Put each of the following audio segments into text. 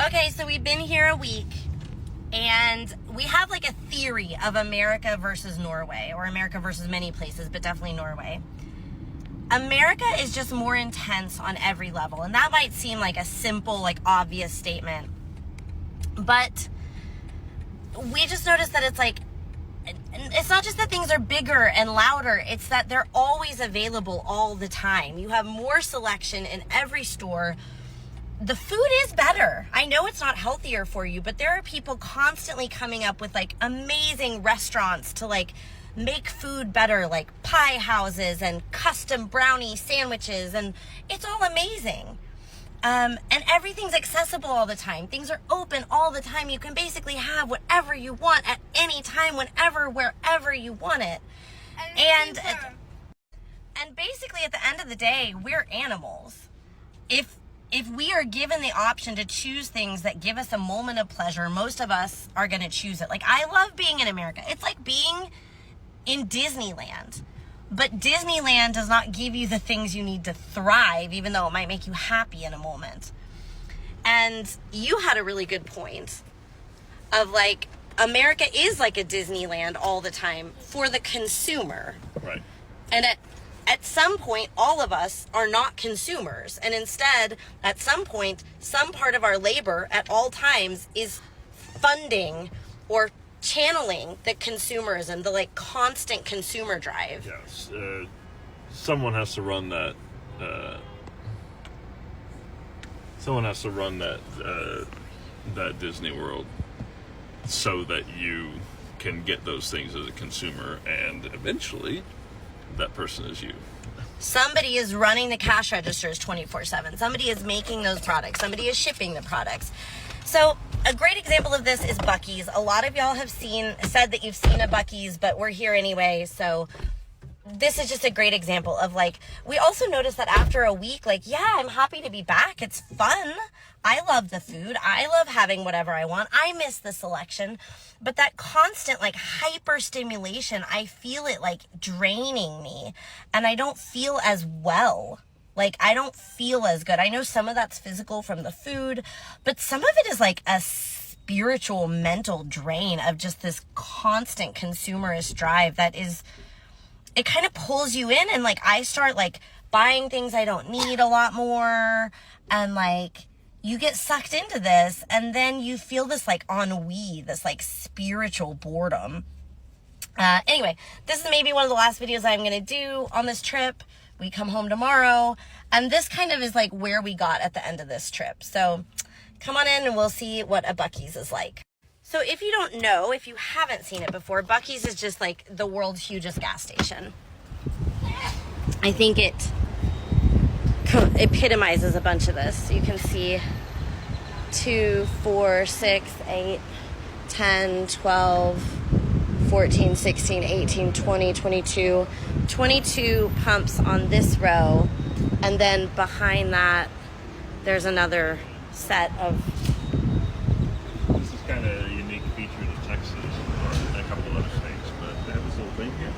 Okay, so we've been here a week, and we have like a theory of America versus Norway, or America versus many places, but definitely Norway. America is just more intense on every level, and that might seem like a simple, like obvious statement, but we just noticed that it's like, it's not just that things are bigger and louder, it's that they're always available all the time. You have more selection in every store. The food is better. I know it's not healthier for you, but there are people constantly coming up with like amazing restaurants to like make food better, like pie houses and custom brownie sandwiches, and it's all amazing. And everything's accessible all the time. Things are open all the time. You can basically have whatever you want at any time, whenever, wherever you want it. And basically at the end of the day, we're animals. If we are given the option to choose things that give us a moment of pleasure, most of us are going to choose it. Like, I love being in America. It's like being in Disneyland. But Disneyland does not give you the things you need to thrive, even though it might make you happy in a moment. And you had a really good point of like, America is like a Disneyland all the time for the consumer. Right. And at some point, all of us are not consumers. And instead, at some point, some part of our labor at all times is funding or channeling the consumerism, the like constant consumer drive. Yes. Someone has to run that. Someone has to run that Disney World so that you can get those things as a consumer, and eventually that person is you. Somebody is running the cash registers 24/7. Somebody is making those products. Somebody is shipping the products. So a great example of this is Buc-ee's. A lot of y'all have said that you've seen a Buc-ee's, but we're here anyway. So this is just a great example of like, we also noticed that after a week, like, yeah, I'm happy to be back. It's fun. I love the food. I love having whatever I want. I miss the selection, but that constant like hyper stimulation, I feel it like draining me, and I don't feel as well. Like, I don't feel as good. I know some of that's physical from the food, but some of it is like a spiritual, mental drain of just this constant consumerist drive that is, it kind of pulls you in, and like, I start like buying things I don't need a lot more, and like, you get sucked into this, and then you feel this like ennui, this like spiritual boredom. Anyway, this is maybe one of the last videos I'm going to do on this trip. We come home tomorrow, and this kind of is like where we got at the end of this trip. So come on in and we'll see what a Buc-ee's is like. So if you don't know, if you haven't seen it before, Buc-ee's is just like the world's hugest gas station. I think it epitomizes a bunch of this. So you can see 2, 4, 6, 8, 10, 12, 14, 16, 18, 20, 22, 22 pumps on this row, and then behind that there's another set of... This is kind of a unique feature to Texas or a couple other states, but they have this little thing here.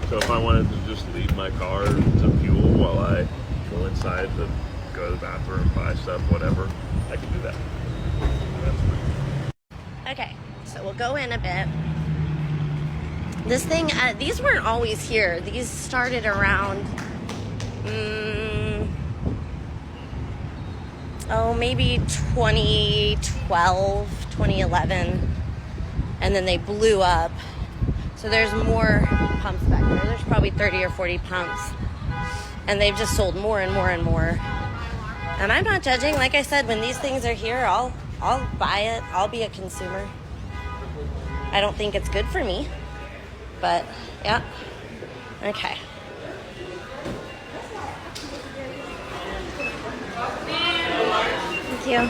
So if I wanted to just leave my car to fuel while I go inside to go to the bathroom, buy stuff, whatever, I can do that. Okay, so we'll go in a bit. This thing, these weren't always here. These started around, maybe 2012, 2011. And then they blew up. So there's more pumps back there. There's probably 30 or 40 pumps. And they've just sold more and more and more. And I'm not judging. Like I said, when these things are here, I'll buy it. I'll be a consumer. I don't think it's good for me. But, yeah. Okay. Thank you.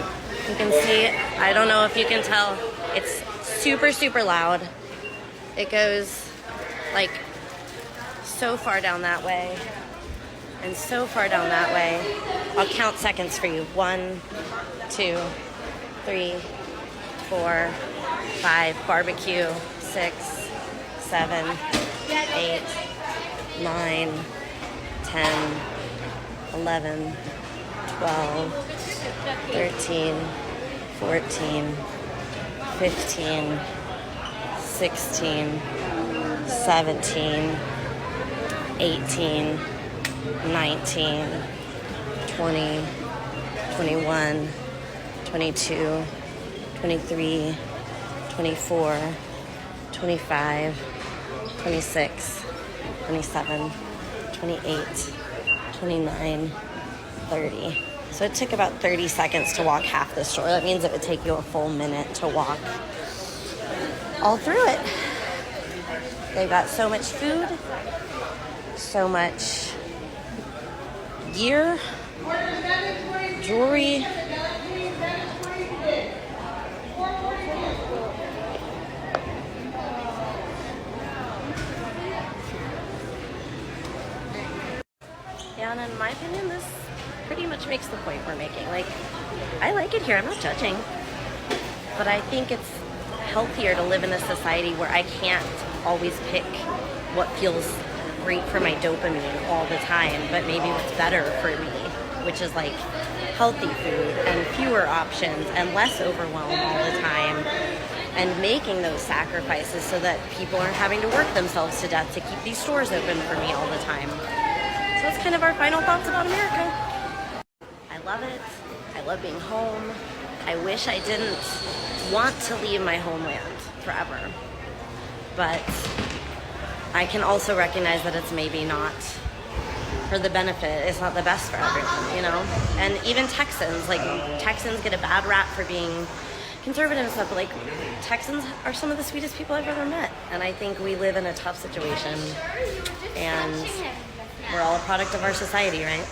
You can see, I don't know if you can tell, it's super, super loud. It goes, like, so far down that way. And so far down that way. I'll count seconds for you. 1, 2, 3, 4, 5. Barbecue. 6. 7, 8, 9, 10, 11, 12, 13, 14, 15, 16, 17, 18, 19, 20, 21, 22, 23, 24, 25, 26, 27, 28, 29, 30. So it took about 30 seconds to walk half the store. That means it would take you a full minute to walk all through it. They've got so much food, so much gear, jewelry. Yeah, and in my opinion, this pretty much makes the point we're making. Like, I like it here, I'm not judging, but I think it's healthier to live in a society where I can't always pick what feels great for my dopamine all the time, but maybe what's better for me, which is like healthy food and fewer options and less overwhelm all the time, and making those sacrifices so that people aren't having to work themselves to death to keep these stores open for me all the time. So that's kind of our final thoughts about America. I love it. I love being home. I wish I didn't want to leave my homeland forever. But I can also recognize that it's maybe not for the benefit. It's not the best for everyone, you know? And even Texans get a bad rap for being conservative and stuff, but like, Texans are some of the sweetest people I've ever met. And I think we live in a tough situation, and we're all a product of our society, right?